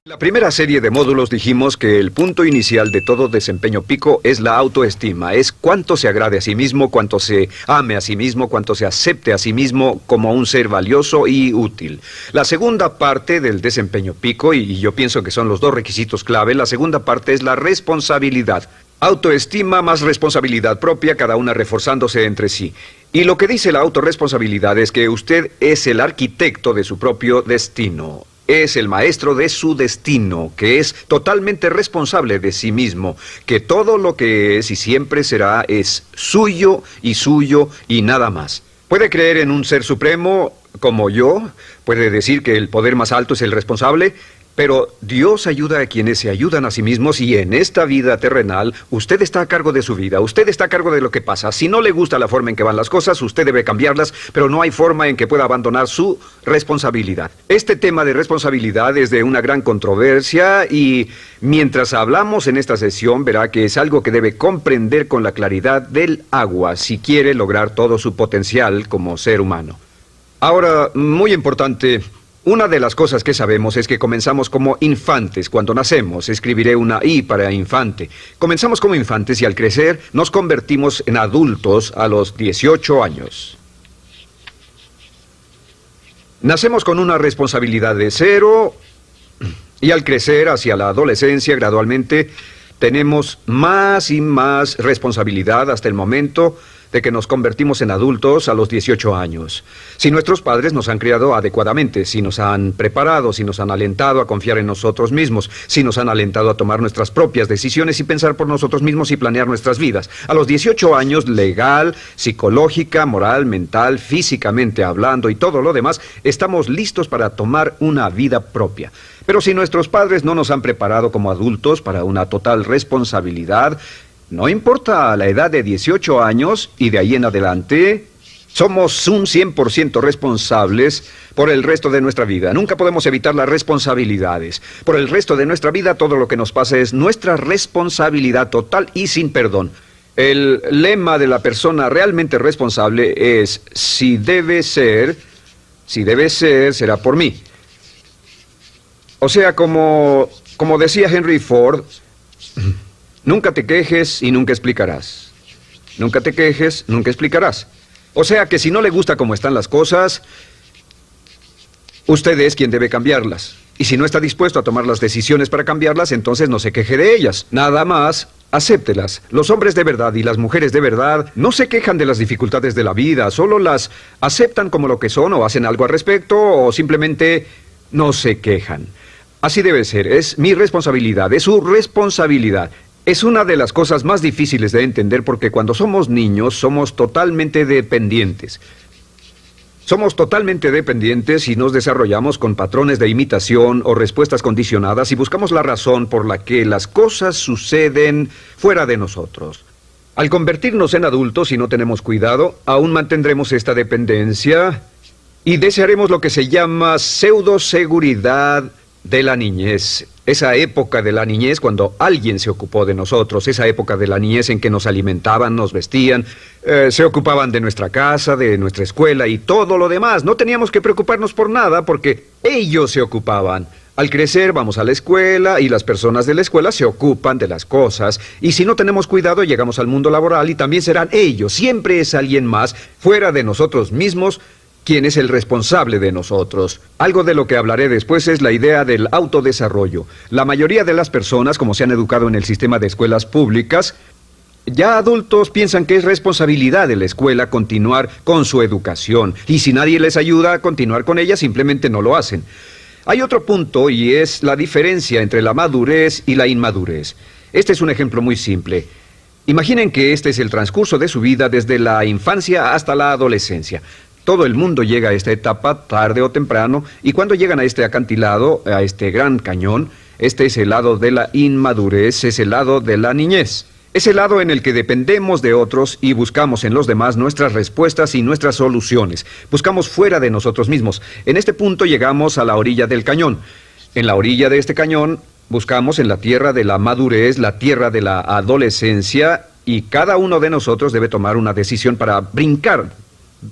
La primera serie de módulos dijimos que el punto inicial de todo desempeño pico es la autoestima, es cuánto se agrade a sí mismo, cuánto se ame a sí mismo, cuánto se acepte a sí mismo como un ser valioso y útil. La segunda parte del desempeño pico, y yo pienso que son los dos requisitos clave, la segunda parte es la responsabilidad. Autoestima más responsabilidad propia, cada una reforzándose entre sí. Y lo que dice la autorresponsabilidad es que usted es el arquitecto de su propio destino. Es el maestro de su destino, que es totalmente responsable de sí mismo, que todo lo que es y siempre será es suyo y nada más. Puede creer en un ser supremo como yo, puede decir que el poder más alto es el responsable, pero Dios ayuda a quienes se ayudan a sí mismos y en esta vida terrenal usted está a cargo de su vida, usted está a cargo de lo que pasa. Si no le gusta la forma en que van las cosas, usted debe cambiarlas, pero no hay forma en que pueda abandonar su responsabilidad. Este tema de responsabilidad es de una gran controversia y mientras hablamos en esta sesión verá que es algo que debe comprender con la claridad del agua si quiere lograr todo su potencial como ser humano. Ahora, muy importante, una de las cosas que sabemos es que comenzamos como infantes cuando nacemos. Escribiré una I para infante. Comenzamos como infantes y al crecer nos convertimos en adultos a los 18 años. Nacemos con una responsabilidad de 0 y al crecer hacia la adolescencia gradualmente tenemos más y más responsabilidad hasta el momento de que nos convertimos en adultos a los 18 años. Si nuestros padres nos han criado adecuadamente, si nos han preparado, si nos han alentado a confiar en nosotros mismos, si nos han alentado a tomar nuestras propias decisiones y pensar por nosotros mismos y planear nuestras vidas. A los 18 años, legal, psicológica, moral, mental, físicamente hablando y todo lo demás, estamos listos para tomar una vida propia. Pero si nuestros padres no nos han preparado como adultos para una total responsabilidad, no importa la edad de 18 años y de ahí en adelante, somos un 100% responsables por el resto de nuestra vida. Nunca podemos evitar las responsabilidades. Por el resto de nuestra vida, todo lo que nos pasa es nuestra responsabilidad total y sin perdón. El lema de la persona realmente responsable es, si debe ser, será por mí. O sea, como decía Henry Ford, nunca te quejes y nunca explicarás. Nunca te quejes, nunca explicarás. O sea que si no le gusta cómo están las cosas, usted es quien debe cambiarlas. Y si no está dispuesto a tomar las decisiones para cambiarlas, entonces no se queje de ellas. Nada más, acéptelas. Los hombres de verdad y las mujeres de verdad no se quejan de las dificultades de la vida, solo las aceptan como lo que son o hacen algo al respecto o simplemente no se quejan. Así debe ser, es mi responsabilidad, es su responsabilidad. Es una de las cosas más difíciles de entender porque cuando somos niños somos totalmente dependientes. Somos totalmente dependientes y nos desarrollamos con patrones de imitación o respuestas condicionadas y buscamos la razón por la que las cosas suceden fuera de nosotros. Al convertirnos en adultos, si no tenemos cuidado, aún mantendremos esta dependencia y desearemos lo que se llama pseudoseguridad de la niñez. Esa época de la niñez cuando alguien se ocupó de nosotros, esa época de la niñez en que nos alimentaban, nos vestían, se ocupaban de nuestra casa, de nuestra escuela y todo lo demás. No teníamos que preocuparnos por nada porque ellos se ocupaban. Al crecer vamos a la escuela y las personas de la escuela se ocupan de las cosas y si no tenemos cuidado llegamos al mundo laboral y también serán ellos. Siempre es alguien más fuera de nosotros mismos ¿quién es el responsable de nosotros? Algo de lo que hablaré después es la idea del autodesarrollo. La mayoría de las personas, como se han educado en el sistema de escuelas públicas, ya adultos piensan que es responsabilidad de la escuela continuar con su educación. Y si nadie les ayuda a continuar con ella, simplemente no lo hacen. Hay otro punto y es la diferencia entre la madurez y la inmadurez. Este es un ejemplo muy simple. Imaginen que este es el transcurso de su vida desde la infancia hasta la adolescencia. Todo el mundo llega a esta etapa tarde o temprano y cuando llegan a este acantilado, a este gran cañón, este es el lado de la inmadurez, es el lado de la niñez. Es el lado en el que dependemos de otros y buscamos en los demás nuestras respuestas y nuestras soluciones. Buscamos fuera de nosotros mismos. En este punto llegamos a la orilla del cañón. En la orilla de este cañón buscamos en la tierra de la madurez, la tierra de la adolescencia y cada uno de nosotros debe tomar una decisión para brincar,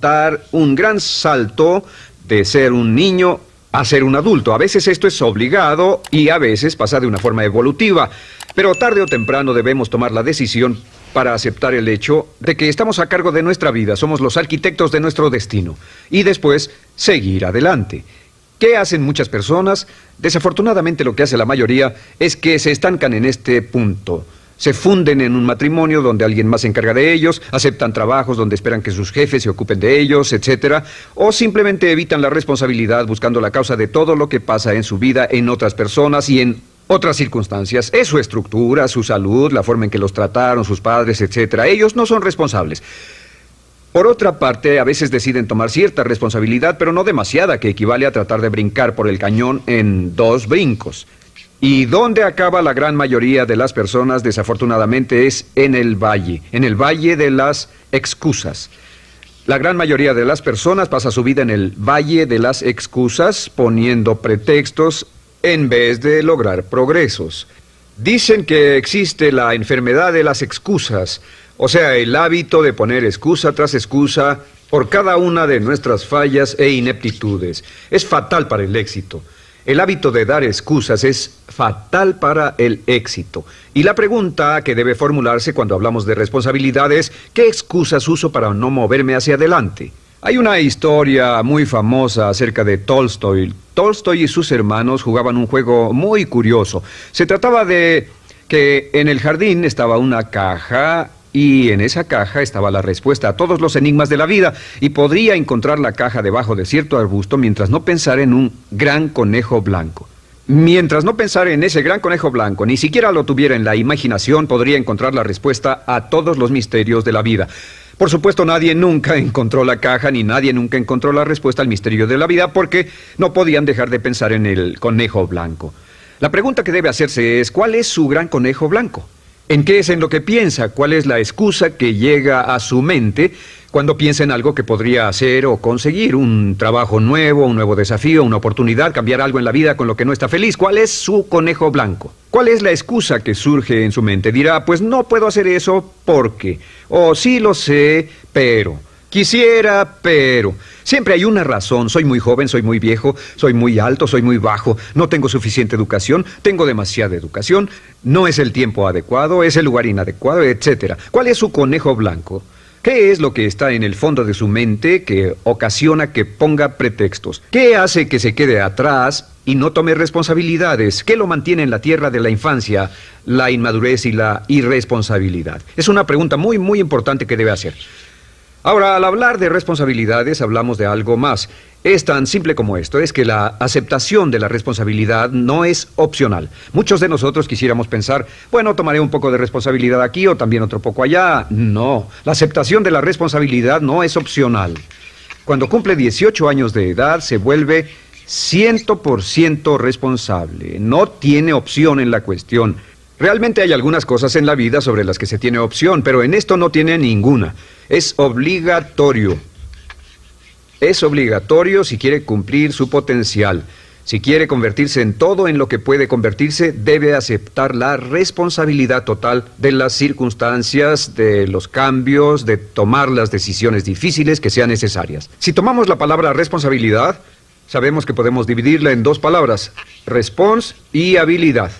dar un gran salto de ser un niño a ser un adulto. A veces esto es obligado y a veces pasa de una forma evolutiva. Pero tarde o temprano debemos tomar la decisión para aceptar el hecho de que estamos a cargo de nuestra vida, somos los arquitectos de nuestro destino. Y después, seguir adelante. ¿Qué hacen muchas personas? Desafortunadamente lo que hace la mayoría es que se estancan en este punto. Se funden en un matrimonio donde alguien más se encarga de ellos, aceptan trabajos donde esperan que sus jefes se ocupen de ellos, etc. O simplemente evitan la responsabilidad buscando la causa de todo lo que pasa en su vida, en otras personas y en otras circunstancias. Es su estructura, su salud, la forma en que los trataron sus padres, etc. Ellos no son responsables. Por otra parte, a veces deciden tomar cierta responsabilidad, pero no demasiada, que equivale a tratar de brincar por el cañón en 2 brincos. ¿Y dónde acaba la gran mayoría de las personas? Desafortunadamente es en el valle de las excusas. La gran mayoría de las personas pasa su vida en el valle de las excusas, poniendo pretextos en vez de lograr progresos. Dicen que existe la enfermedad de las excusas, o sea, el hábito de poner excusa tras excusa por cada una de nuestras fallas e ineptitudes. Es fatal para el éxito. El hábito de dar excusas es fatal para el éxito. Y la pregunta que debe formularse cuando hablamos de responsabilidad es, ¿qué excusas uso para no moverme hacia adelante? Hay una historia muy famosa acerca de Tolstoy. Tolstoy y sus hermanos jugaban un juego muy curioso. Se trataba de que en el jardín estaba una caja y en esa caja estaba la respuesta a todos los enigmas de la vida, y podría encontrar la caja debajo de cierto arbusto mientras no pensara en un gran conejo blanco. Mientras no pensara en ese gran conejo blanco, ni siquiera lo tuviera en la imaginación, podría encontrar la respuesta a todos los misterios de la vida. Por supuesto, nadie nunca encontró la caja, ni nadie nunca encontró la respuesta al misterio de la vida, porque no podían dejar de pensar en el conejo blanco. La pregunta que debe hacerse es, ¿cuál es su gran conejo blanco? ¿En qué es en lo que piensa? ¿Cuál es la excusa que llega a su mente cuando piensa en algo que podría hacer o conseguir? Un trabajo nuevo, un nuevo desafío, una oportunidad, cambiar algo en la vida con lo que no está feliz. ¿Cuál es su conejo blanco? ¿Cuál es la excusa que surge en su mente? Dirá, pues no puedo hacer eso porque, o sí lo sé, pero... Quisiera, pero... Siempre hay una razón. Soy muy joven, soy muy viejo, soy muy alto, soy muy bajo, no tengo suficiente educación, tengo demasiada educación, no es el tiempo adecuado, es el lugar inadecuado, etc. ¿Cuál es su conejo blanco? ¿Qué es lo que está en el fondo de su mente que ocasiona que ponga pretextos? ¿Qué hace que se quede atrás y no tome responsabilidades? ¿Qué lo mantiene en la tierra de la infancia, la inmadurez y la irresponsabilidad? Es una pregunta muy, muy importante que debe hacer. Ahora, al hablar de responsabilidades, hablamos de algo más. Es tan simple como esto, es que la aceptación de la responsabilidad no es opcional. Muchos de nosotros quisiéramos pensar, bueno, tomaré un poco de responsabilidad aquí o también otro poco allá. No, la aceptación de la responsabilidad no es opcional. Cuando cumple 18 años de edad, se vuelve 100% responsable. No tiene opción en la cuestión. Realmente hay algunas cosas en la vida sobre las que se tiene opción, pero en esto no tiene ninguna. Es obligatorio. Es obligatorio si quiere cumplir su potencial. Si quiere convertirse en todo en lo que puede convertirse, debe aceptar la responsabilidad total de las circunstancias, de los cambios, de tomar las decisiones difíciles que sean necesarias. Si tomamos la palabra responsabilidad, sabemos que podemos dividirla en 2 palabras, respons y habilidad.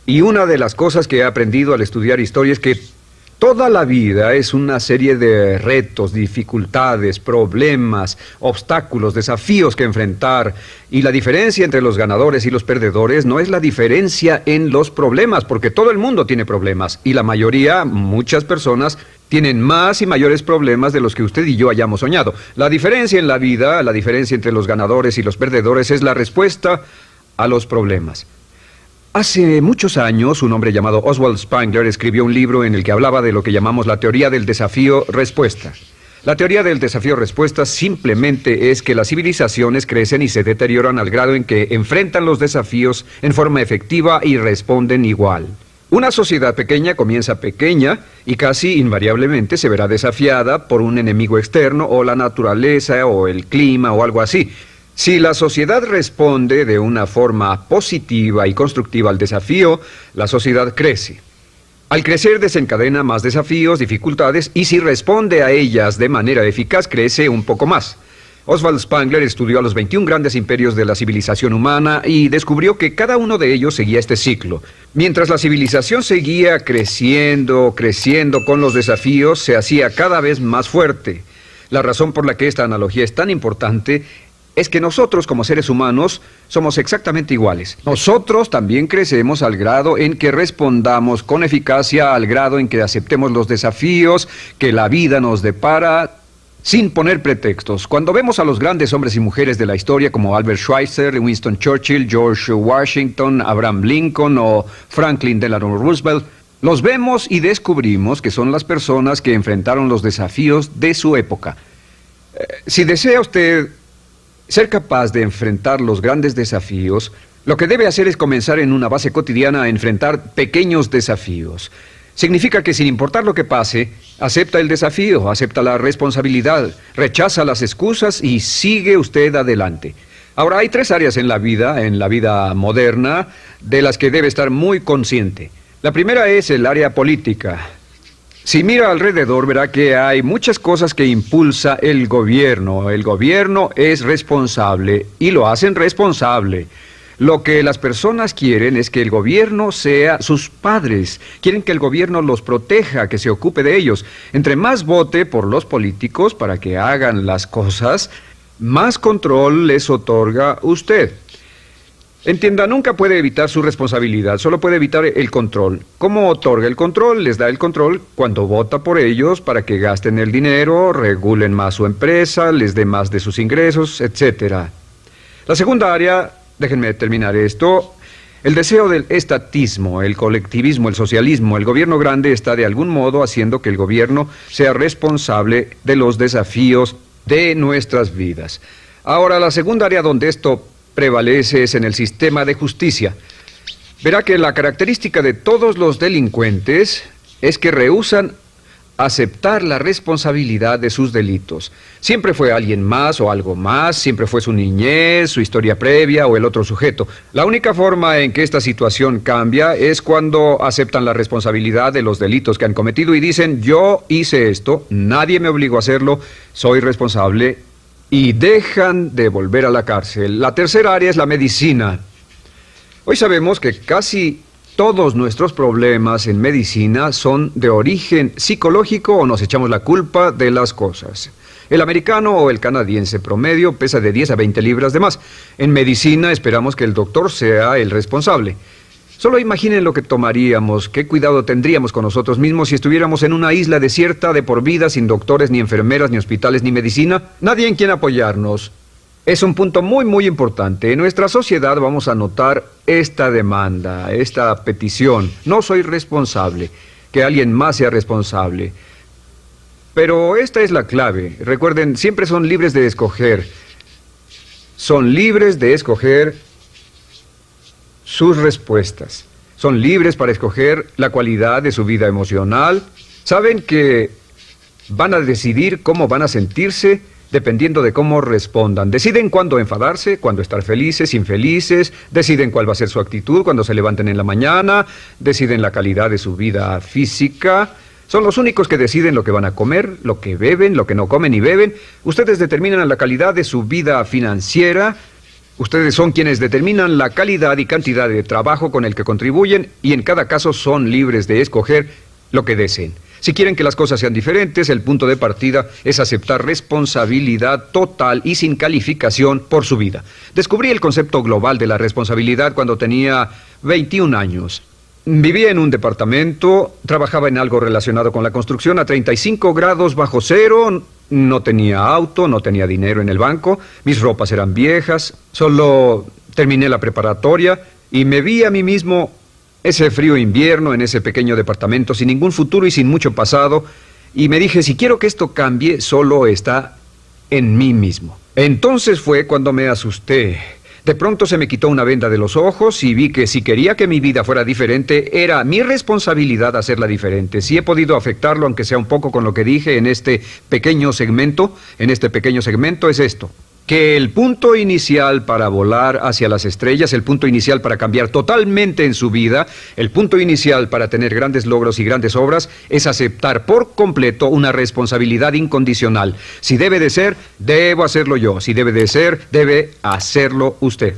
Y una de las cosas que he aprendido al estudiar historia es que toda la vida es una serie de retos, dificultades, problemas, obstáculos, desafíos que enfrentar. Y la diferencia entre los ganadores y los perdedores no es la diferencia en los problemas, porque todo el mundo tiene problemas. Y la mayoría, muchas personas, tienen más y mayores problemas de los que usted y yo hayamos soñado. La diferencia en la vida, la diferencia entre los ganadores y los perdedores es la respuesta a los problemas. Hace muchos años, un hombre llamado Oswald Spengler escribió un libro en el que hablaba de lo que llamamos la teoría del desafío-respuesta. La teoría del desafío-respuesta simplemente es que las civilizaciones crecen y se deterioran al grado en que enfrentan los desafíos en forma efectiva y responden igual. Una sociedad pequeña comienza pequeña y casi invariablemente se verá desafiada por un enemigo externo o la naturaleza o el clima o algo así. Si la sociedad responde de una forma positiva y constructiva al desafío, la sociedad crece. Al crecer desencadena más desafíos, dificultades, y si responde a ellas de manera eficaz, crece un poco más. Oswald Spengler estudió a los 21 grandes imperios de la civilización humana y descubrió que cada uno de ellos seguía este ciclo. Mientras la civilización seguía creciendo con los desafíos, se hacía cada vez más fuerte. La razón por la que esta analogía es tan importante es que nosotros, como seres humanos, somos exactamente iguales. Nosotros también crecemos al grado en que respondamos con eficacia, al grado en que aceptemos los desafíos que la vida nos depara, sin poner pretextos. Cuando vemos a los grandes hombres y mujeres de la historia como Albert Schweitzer, Winston Churchill, George Washington, Abraham Lincoln o Franklin Delano Roosevelt, los vemos y descubrimos que son las personas que enfrentaron los desafíos de su época. Si desea usted ser capaz de enfrentar los grandes desafíos, lo que debe hacer es comenzar en una base cotidiana a enfrentar pequeños desafíos. Significa que sin importar lo que pase, acepta el desafío, acepta la responsabilidad, rechaza las excusas y sigue usted adelante. Ahora, hay 3 áreas en la vida moderna, de las que debe estar muy consciente. La primera es el área política. Si mira alrededor, verá que hay muchas cosas que impulsa el gobierno. El gobierno es responsable y lo hacen responsable. Lo que las personas quieren es que el gobierno sea sus padres. Quieren que el gobierno los proteja, que se ocupe de ellos. Entre más vote por los políticos para que hagan las cosas, más control les otorga usted. Entienda, nunca puede evitar su responsabilidad, solo puede evitar el control. ¿Cómo otorga el control? Les da el control cuando vota por ellos para que gasten el dinero, regulen más su empresa, les dé más de sus ingresos, etc. La segunda área, déjenme terminar esto, el deseo del estatismo, el colectivismo, el socialismo. El gobierno grande está de algún modo haciendo que el gobierno sea responsable de los desafíos de nuestras vidas. Ahora, la segunda área donde esto prevalece es en el sistema de justicia. Verá que la característica de todos los delincuentes es que rehúsan aceptar la responsabilidad de sus delitos. Siempre fue alguien más o algo más, siempre fue su niñez, su historia previa o el otro sujeto. La única forma en que esta situación cambia es cuando aceptan la responsabilidad de los delitos que han cometido y dicen: yo hice esto, nadie me obligó a hacerlo, soy responsable, y dejan de volver a la cárcel. La tercera área es la medicina. Hoy sabemos que casi todos nuestros problemas en medicina son de origen psicológico o nos echamos la culpa de las cosas. El americano o el canadiense promedio pesa de 10 a 20 libras de más. En medicina esperamos que el doctor sea el responsable. Solo imaginen lo que tomaríamos, qué cuidado tendríamos con nosotros mismos si estuviéramos en una isla desierta de por vida, sin doctores, ni enfermeras, ni hospitales, ni medicina. Nadie en quien apoyarnos. Es un punto muy importante. En nuestra sociedad vamos a notar esta demanda, esta petición. No soy responsable, que alguien más sea responsable. Pero esta es la clave. Recuerden, siempre son libres de escoger. Son libres de escoger sus respuestas. Son libres para escoger la cualidad de su vida emocional. Saben que van a decidir cómo van a sentirse dependiendo de cómo respondan. Deciden cuándo enfadarse, cuándo estar felices, infelices, deciden cuál va a ser su actitud cuando se levanten en la mañana, deciden la calidad de su vida física. Son los únicos que deciden lo que van a comer, lo que beben, lo que no comen y beben. Ustedes determinan la calidad de su vida financiera. Ustedes son quienes determinan la calidad y cantidad de trabajo con el que contribuyen y en cada caso son libres de escoger lo que deseen. Si quieren que las cosas sean diferentes, el punto de partida es aceptar responsabilidad total y sin calificación por su vida. Descubrí el concepto global de la responsabilidad cuando tenía 21 años. Vivía en un departamento, trabajaba en algo relacionado con la construcción a 35 grados bajo cero, no tenía auto, no tenía dinero en el banco, mis ropas eran viejas, solo terminé la preparatoria y me vi a mí mismo ese frío invierno en ese pequeño departamento sin ningún futuro y sin mucho pasado, y me dije, si quiero que esto cambie, solo está en mí mismo. Entonces fue cuando me asusté. De pronto se me quitó una venda de los ojos y vi que si quería que mi vida fuera diferente, era mi responsabilidad hacerla diferente. Si he podido afectarlo, aunque sea un poco con lo que dije en este pequeño segmento, es esto. que el punto inicial para volar hacia las estrellas, el punto inicial para cambiar totalmente en su vida, el punto inicial para tener grandes logros y grandes obras, es aceptar por completo una responsabilidad incondicional. Si debe de ser, debo hacerlo yo. Si debe de ser, debe hacerlo usted.